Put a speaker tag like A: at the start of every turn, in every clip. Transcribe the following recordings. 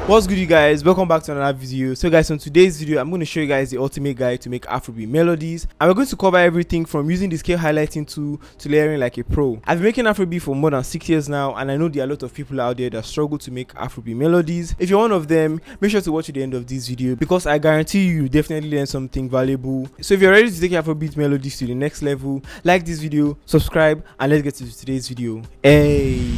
A: What's good, you guys? Welcome back to another video. So guys, on today's video I'm going to show you guys the ultimate guide to make Afrobeat melodies, and we're going to cover everything from using the scale highlighting tool to layering like a pro. I've been making Afrobeat for more than 6 years now, and I know there are a lot of people out there that struggle to make Afrobeat melodies. If you're one of them, make sure to watch to the end of this video because I guarantee you definitely learn something valuable. So if you're ready to take Afrobeat melodies to the next level, like this video, subscribe, and let's get to today's video. Hey,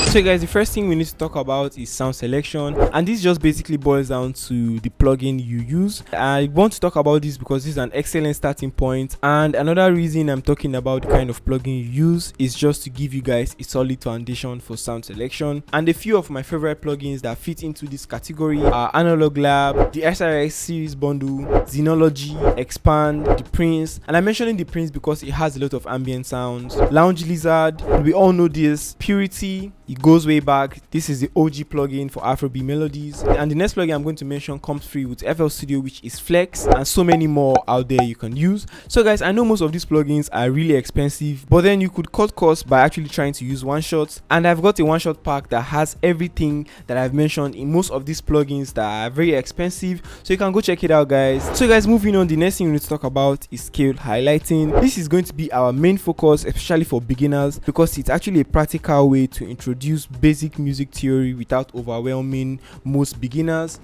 A: so guys, the first thing we need to talk about is sound selection, and this just basically boils down to the plugin you use. I want to talk about this because this is an excellent starting point, and another reason I'm talking about the kind of plugin you use is just to give you guys a solid foundation for sound selection. And a few of my favorite plugins that fit into this category are Analog Lab, the SRS series bundle, Xenology, Expand, the Prince, and I'm mentioning the Prince because it has a lot of ambient sounds, Lounge Lizard, we all know this, Purity. It goes way back. This is the OG plugin for Afrobeat melodies, and the next plugin I'm going to mention comes free with FL Studio, which is Flex, and so many more out there you can use. So guys, I know most of these plugins are really expensive, but then you could cut costs by actually trying to use one shot, and I've got a one shot pack that has everything that I've mentioned in most of these plugins that are very expensive, so you can go check it out, guys. So guys, moving on, the next thing we need to talk about is scale highlighting. This is going to be our main focus, especially for beginners, because it's actually a practical way to introduce basic music theory without overwhelming most beginners.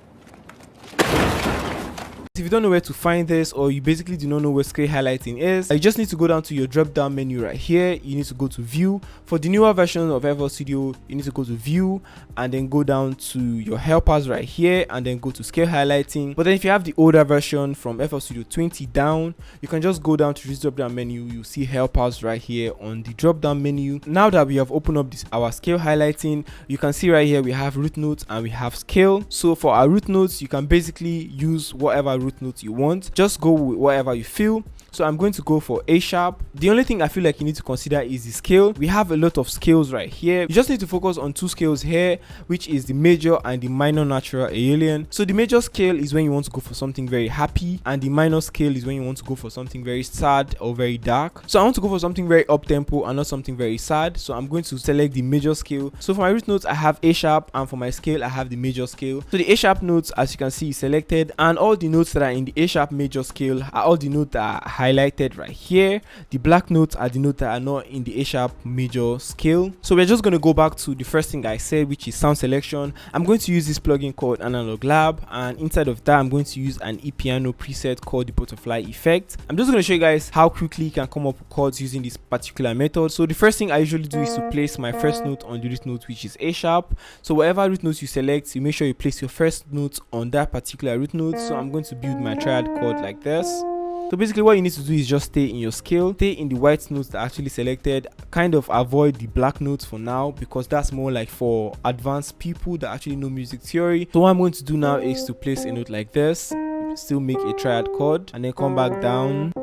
A: If you don't know where to find this, or you basically do not know what scale highlighting is, you just need to go down to your drop down menu right here. You need to go to view. For the newer version of FL Studio, you need to go to view and then go down to your helpers right here and then go to scale highlighting. But then if you have the older version from FL Studio 20 down, you can just go down to this drop down menu. You see helpers right here on the drop down menu. Now that we have opened up our scale highlighting, you can see right here we have root notes and we have scale. So for our root notes, you can basically use whatever root notes you want, just go with whatever you feel. So I'm going to go for A sharp. The only thing I feel like you need to consider is the scale. We have a lot of scales right here. You just need to focus on two scales here, which is the major and the minor natural alien. So the major scale is when you want to go for something very happy, and the minor scale is when you want to go for something very sad or very dark. So I want to go for something very up tempo and not something very sad, so I'm going to select the major scale. So for my root notes I have A sharp, and for my scale I have the major scale. So the A sharp notes, as you can see, is selected, and all the notes that are in the A sharp major scale are all the notes that are highlighted right here. The black notes are the notes that are not in the A sharp major scale. So we're just going to go back to the first thing I said, which is sound selection. I'm going to use this plugin called Analog Lab, and inside of that I'm going to use an e-piano preset called the butterfly effect. I'm just going to show you guys how quickly you can come up with chords using this particular method. So the first thing I usually do is to place my first note on the root note, which is A sharp. So whatever root notes you select, you make sure you place your first note on that particular root note. So I'm going to build my triad chord like this. So basically what you need to do is just stay in your scale, stay in the white notes that are actually selected, kind of avoid the black notes for now because that's more like for advanced people that actually know music theory. So what I'm going to do now is to place a note like this, still make a triad chord, and then come back down,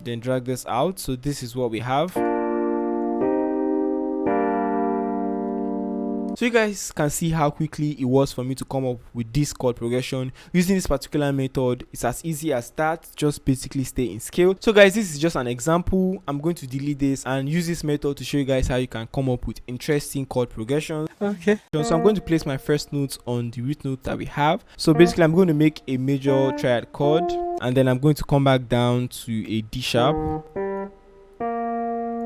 A: then drag this out. So this is what we have. So you guys can see how quickly it was for me to come up with this chord progression using this particular method. It's as easy as that, just basically stay in scale. So guys, this is just an example. I'm going to delete this and use this method to show you guys how you can come up with interesting chord progressions. Okay, so I'm going to place my first notes on the root note that we have. So basically I'm going to make a major triad chord, and then I'm going to come back down to a D sharp.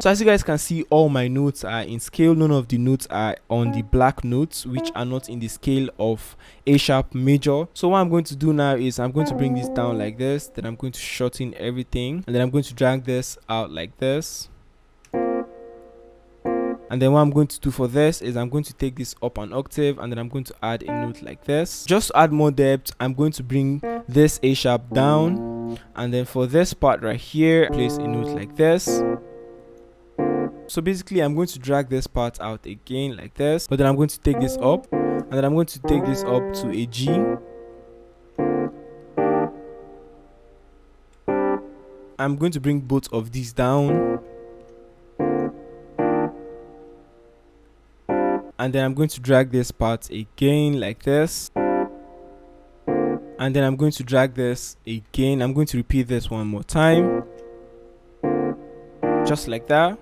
A: So as you guys can see, all my notes are in scale. None of the notes are on the black notes, which are not in the scale of A sharp major. So what I'm going to do now is I'm going to bring this down like this, then I'm going to shorten everything, and then I'm going to drag this out like this. And then what I'm going to do for this is I'm going to take this up an octave, and then I'm going to add a note like this. Just to add more depth, I'm going to bring this A sharp down, and then for this part right here, place a note like this. So basically I'm going to drag this part out again like this, but then I'm going to take this up, and then I'm going to take this up to a G. I'm going to bring both of these down, and then I'm going to drag this part again like this, and then I'm going to drag this again. I'm going to repeat this one more time, just like that.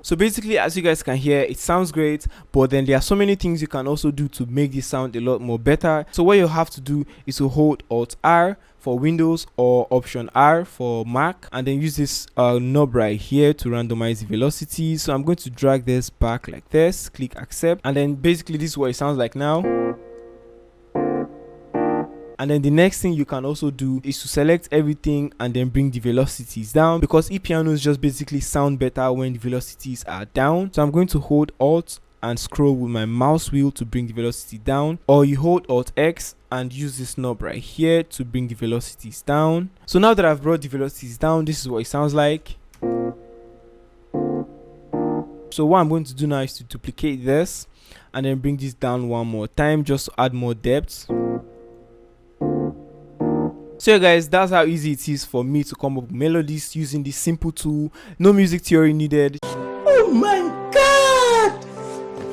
A: So basically, as you guys can hear, it sounds great, but then there are so many things you can also do to make this sound a lot more better. So what you have to do is to hold Alt R for Windows or Option R for Mac, and then use this knob right here to randomize the velocity. So I'm going to drag this back like this, click accept, and then basically this is what it sounds like now. And then the next thing you can also do is to select everything and then bring the velocities down, because pianos just basically sound better when the velocities are down. So I'm going to hold Alt and scroll with my mouse wheel to bring the velocity down, or you hold Alt X and use this knob right here to bring the velocities down. So now that I've brought the velocities down, this is what it sounds like. So what I'm going to do now is to duplicate this and then bring this down one more time just to add more depth. So yeah guys, that's how easy it is for me to come up with melodies using this simple tool. No music theory needed. Oh my god!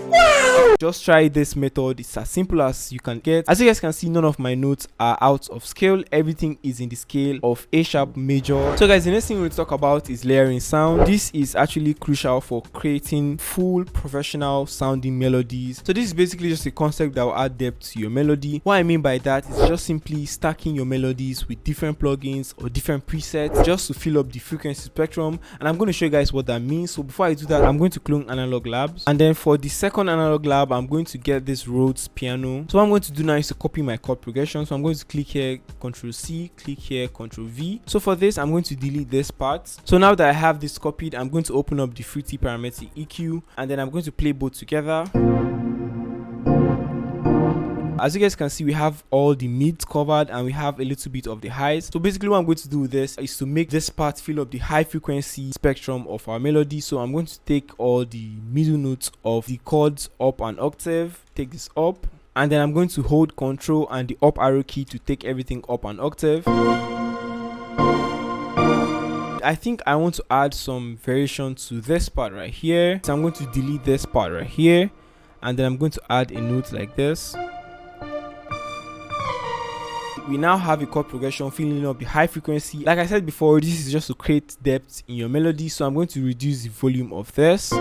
A: Wow! Just try this method. It's as simple as you can get. As you guys can see, none of my notes are out of scale. Everything is in the scale of A sharp major. So guys, the next thing we'll talk about is layering sound. This is actually crucial for creating full professional sounding melodies. So this is basically just a concept that will add depth to your melody. What I mean by that is just simply stacking your melodies with different plugins or different presets just to fill up the frequency spectrum, and I'm going to show you guys what that means. So before I do that, I'm going to clone Analog Labs, and then for the second Analog Lab, I'm going to get this Rhodes piano. So what I'm going to do now is to copy my chord progression. So I'm going to click here, Ctrl C, click here, Ctrl V. So for this, I'm going to delete this part. So now that I have this copied, I'm going to open up the Fruity Parametric EQ, and then I'm going to play both together. As you guys can see, we have all the mids covered and we have a little bit of the highs. So basically what I'm going to do with this is to make this part fill up the high frequency spectrum of our melody. So I'm going to take all the middle notes of the chords up an octave, take this up, and then I'm going to hold Ctrl and the up arrow key to take everything up an octave. I think I want to add some variation to this part right here. So I'm going to delete this part right here, and then I'm going to add a note like this. We now have a chord progression filling up the high frequency. Like I said before, this is just to create depth in your melody. So I'm going to reduce the volume of this.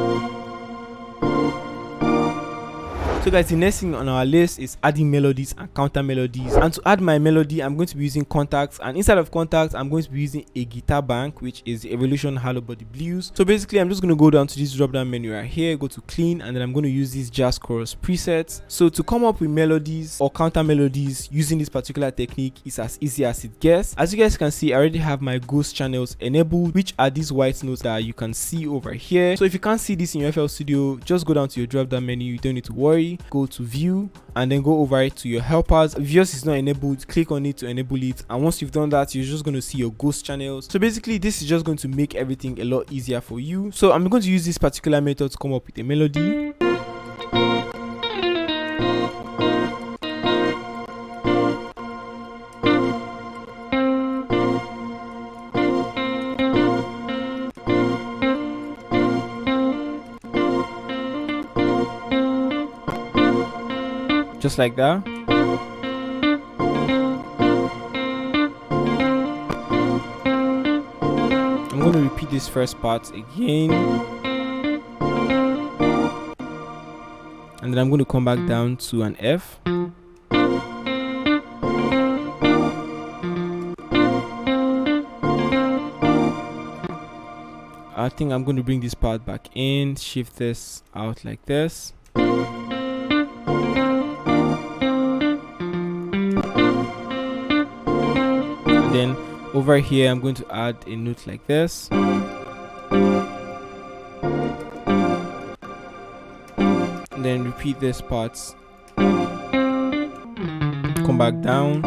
A: So guys, the next thing on our list is adding melodies and counter melodies. And to add my melody, I'm going to be using Kontakt, and inside of Kontakt, I'm going to be using a guitar bank, which is the Evolution Hollow Body Blues. So basically, I'm just going to go down to this drop down menu right here, go to clean, and then I'm going to use these jazz chorus presets. So to come up with melodies or counter melodies using this particular technique is as easy as it gets. As you guys can see, I already have my ghost channels enabled, which are these white notes that you can see over here. So if you can't see this in your FL Studio, just go down to your drop down menu. You don't need to worry. Go to view and then go over it to your helpers. If yours is not enabled, click on it to enable it, and once you've done that, you're just going to see your ghost channels. So basically this is just going to make everything a lot easier for you. So I'm going to use this particular method to come up with a melody. Just like that. I'm going to repeat this first part again, and then I'm going to come back down to an F. I think I'm going to bring this part back in, shift this out like this. Then over here, I'm going to add a note like this. And then repeat this part. Come back down.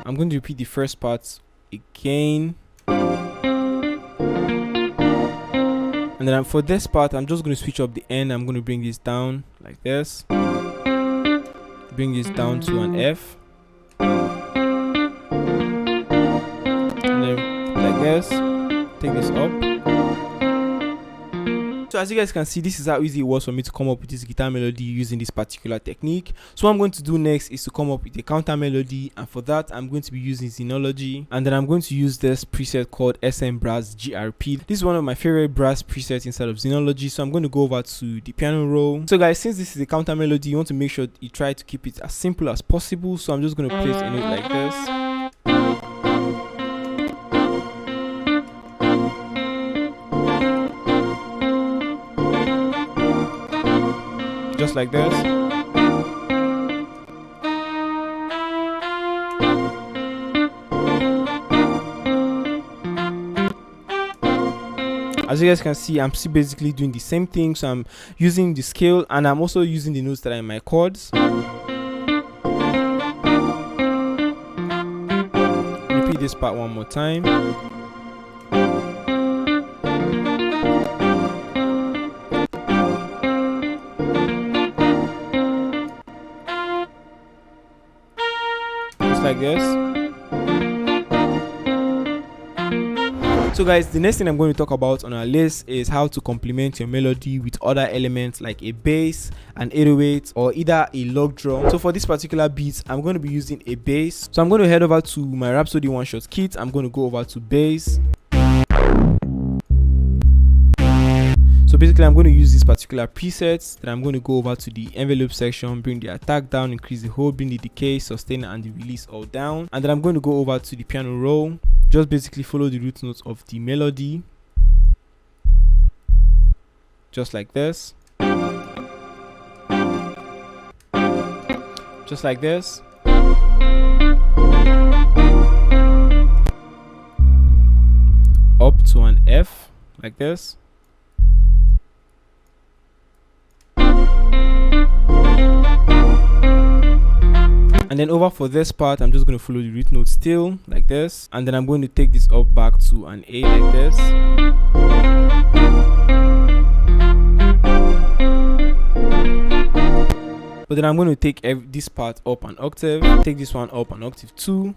A: I'm going to repeat the first part again. And then for this part, I'm just going to switch up the end. I'm going to bring this down like this. Bring this down to an F. And then like this. Take this up. So as you guys can see, this is how easy it was for me to come up with this guitar melody using this particular technique. So what I'm going to do next is to come up with a counter melody, and for that I'm going to be using Xenology, and then I'm going to use this preset called SM Brass GRP. This is one of my favorite brass presets inside of Xenology. So I'm going to go over to the piano roll. So guys, since this is a counter melody, you want to make sure you try to keep it as simple as possible. So I'm just going to place a note like this, just like this. As you guys can see, I'm still basically doing the same thing. So I'm using the scale, and I'm also using the notes that are in my chords. Repeat this part one more time. Just like this. So guys, the next thing I'm going to talk about on our list is how to complement your melody with other elements like a bass, an 808, or either a log drum. So for this particular beat, I'm going to be using a bass. So I'm going to head over to my Rhapsody one shot kit. I'm going to go over to bass. So basically I'm going to use this particular presets. Then I'm going to go over to the envelope section, bring the attack down, increase the hold, bring the decay, sustain, and the release all down. And then I'm going to go over to the piano roll. Just basically follow the root notes of the melody, just like this, just like this. Up to an F, like this. And then over for this part, I'm just going to follow the root note still, like this. And then I'm going to take this up back to an A, like this. But then I'm going to take this part up an octave, take this one up an octave too.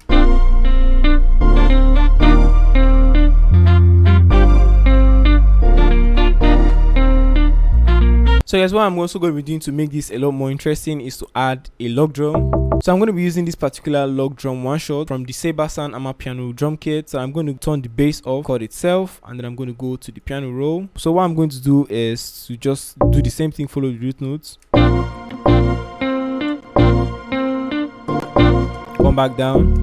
A: So guys, what I'm also going to be doing to make this a lot more interesting is to add a log drum. So I'm going to be using this particular log drum one shot from the Saber Sound Amapiano drum kit. So I'm going to turn the bass off, chord itself, and then I'm going to go to the piano roll. So what I'm going to do is to just do the same thing, follow the root notes, come back down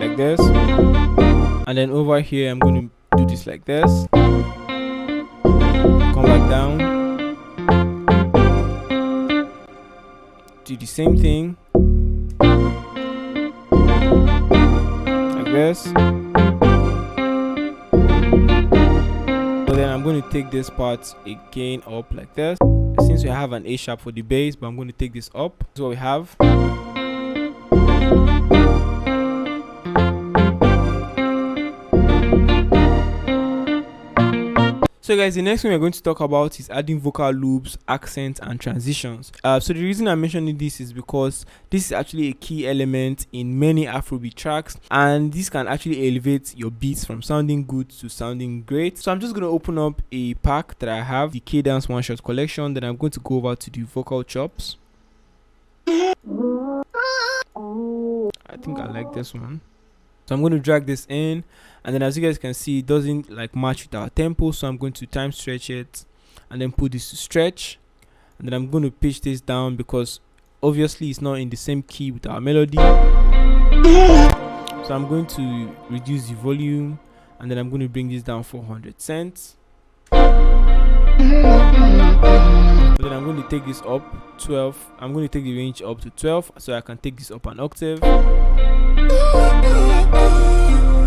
A: like this, and then over here I'm going to do this like this, come back down, do the same thing like this. So then I'm going to take this part again up like this. Since we have an A sharp for the bass, but I'm going to take this up. That's what we have. So guys, the next thing we're going to talk about is adding vocal loops, accents, and transitions. So the reason I'm mentioning this is because this is actually a key element in many Afrobeat tracks, and this can actually elevate your beats from sounding good to sounding great. So I'm just going to open up a pack that I have, the K-Dance One Shot Collection. Then I'm going to go over to the vocal chops. I think I like this one. So I'm going to drag this in, and then as you guys can see, it doesn't like match with our tempo. So I'm going to time stretch it and then put this to stretch, and then I'm going to pitch this down because obviously it's not in the same key with our melody. So I'm going to reduce the volume, and then I'm going to bring this down 400 cents. But then I'm going to take this up 12. I'm going to take the range up to 12 so I can take this up an octave,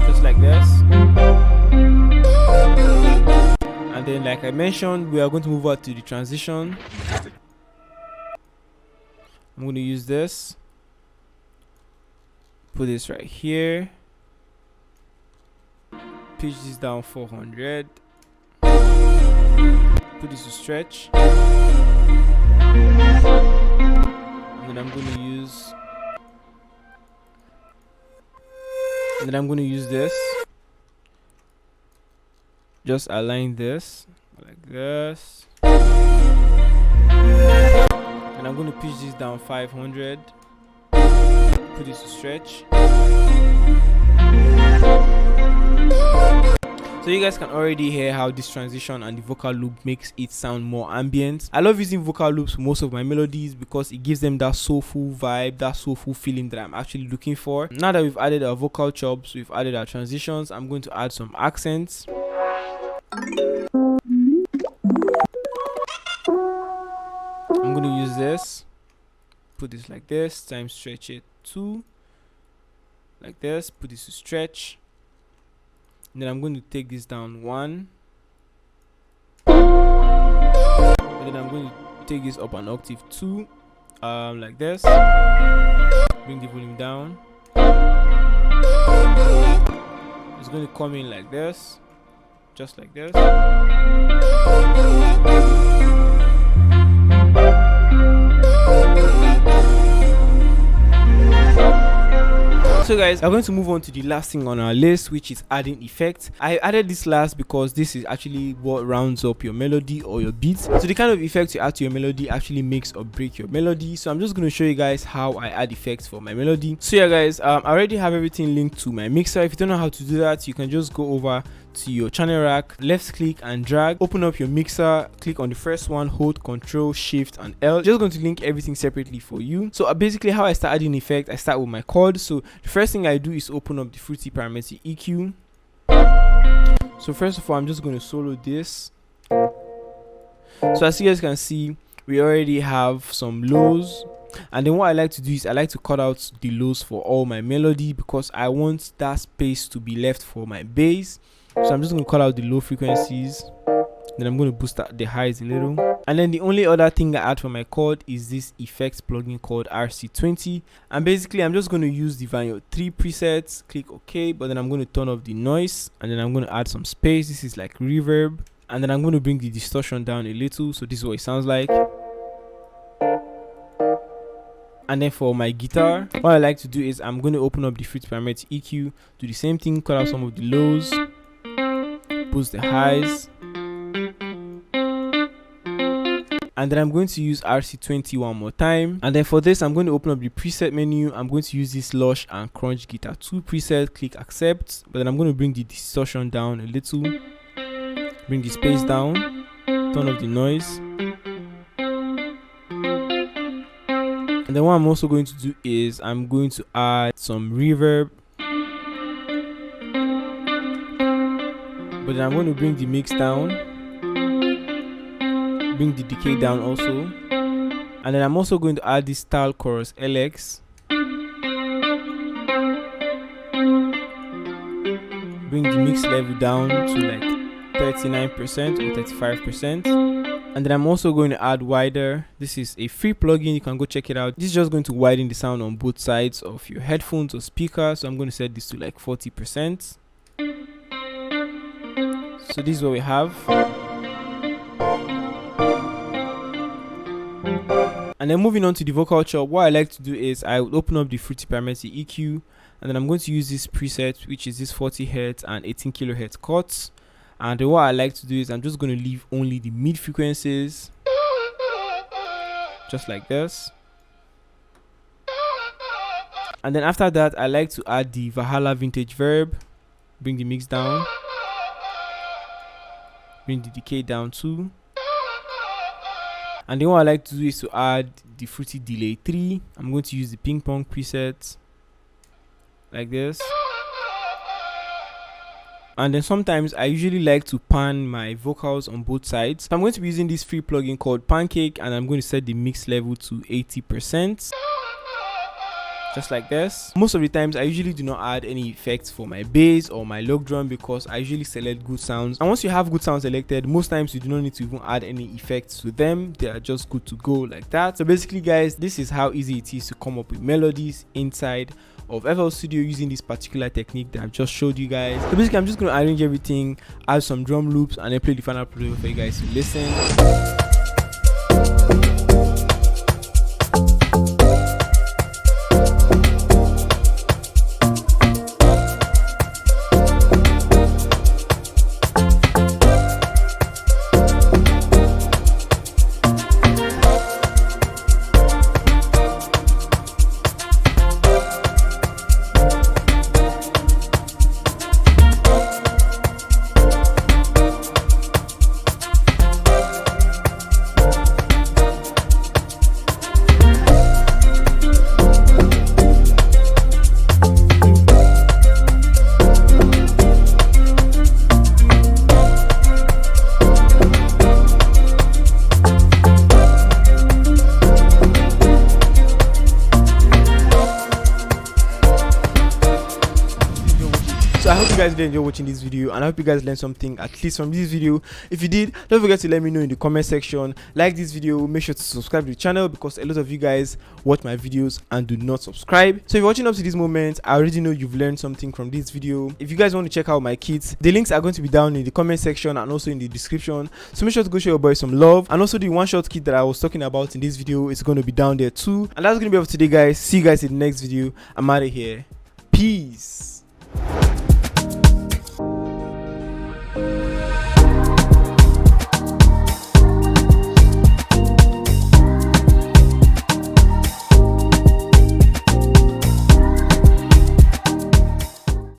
A: just like this. And then like I mentioned, we are going to move on to the transition. I'm going to use this, put this right here, pitch this down 400, put this to stretch, and then I'm going to use this, just align this like this, and I'm going to pitch this down 500, put this to stretch. So you guys can already hear how this transition and the vocal loop makes it sound more ambient. I love using vocal loops for most of my melodies because it gives them that soulful vibe, that soulful feeling that I'm actually looking for. Now that we've added our vocal chops, we've added our transitions, I'm going to add some accents. I'm going to use this, put this like this, time stretch it 2, like this, put this to stretch. And then I'm going to take this down 1, and then I'm going to take this up an octave 2, like this, bring the volume down. It's going to come in like this, just like this. So guys, we're going to move on to the last thing on our list, which is adding effects. I added this last because this is actually what rounds up your melody or your beats. So the kind of effects you add to your melody actually makes or break your melody. So I'm just going to show you guys how I add effects for my melody. So yeah guys, I already have everything linked to my mixer. If you don't know how to do that, you can just go over to your channel rack, left click and drag, open up your mixer, click on the first one, hold Ctrl Shift and L. Just going to link everything separately for you. So basically how I start adding effect, I start with my chord. So the first thing I do is open up the Fruity parameter EQ. So first of all, I'm just going to solo this. So as you guys can see, we already have some lows, and then what I like to do is I like to cut out the lows for all my melody because I want that space to be left for my bass. So I'm just going to cut out the low frequencies, then I'm going to boost up the highs a little. And then the only other thing I add for my chord is this effects plugin called RC20, and basically I'm just going to use the Vanyo 3 presets, click OK, but then I'm going to turn off the noise, and then I'm going to add some space. This is like reverb, and then I'm going to bring the distortion down a little, so this is what it sounds like. And then for my guitar, what I like to do is I'm going to open up the Fruity parameter EQ, do the same thing, cut out some of the lows, boost the highs, and then I'm going to use RC20 one more time. And then for this, I'm going to open up the preset menu. I'm going to use this Lush and Crunch Guitar 2 preset, click accept, but then I'm going to bring the distortion down a little, bring the space down, turn off the noise. And then what I'm also going to do is I'm going to add some reverb, but then I'm going to bring the mix down, bring the decay down also, and then I'm also going to add this style chorus LX, bring the mix level down to like 39% or 35%, and then I'm also going to add wider. This is a free plugin, you can go check it out. This is just going to widen the sound on both sides of your headphones or speakers, so I'm going to set this to like 40%. So this is what we have. And then moving on to the vocal chop, what I like to do is I would open up the Fruity parameter EQ, and then I'm going to use this preset, which is this 40 Hz and 18 kHz cuts. And then what I like to do is I'm just going to leave only the mid frequencies, just like this. And then after that, I like to add the Valhalla vintage verb, bring the mix down, bring the decay down too. And then what I like to do is to add the Fruity delay 3. I'm going to use the ping pong preset, like this. And then sometimes I usually like to pan my vocals on both sides. So I'm going to be using this free plugin called Pancake, and I'm going to set the mix level to 80%. Just like this. Most of the times I usually do not add any effects for my bass or my log drum because I usually select good sounds, and once you have good sounds selected, most times you do not need to even add any effects to them. They are just good to go like that. So basically guys, this is how easy it is to come up with melodies inside of FL Studio using this particular technique that I've just showed you guys. So basically I'm just going to arrange everything, add some drum loops, and then play the final product for you guys to listen. hope you guys did enjoy watching this video, and I hope you guys learned something at least from this video. If you did, don't forget to let me know in the comment section. Like this video, make sure to subscribe to the channel because a lot of you guys watch my videos and do not subscribe. So if you're watching up to this moment, I already know you've learned something from this video. If you guys want to check out my kits, the links are going to be down in the comment section and also in the description, so make sure to go show your boy some love. And also the one shot kit that I was talking about in this video is going to be down there too. And that's going to be all for today, guys. See you guys in the next video. I'm out of here. Peace.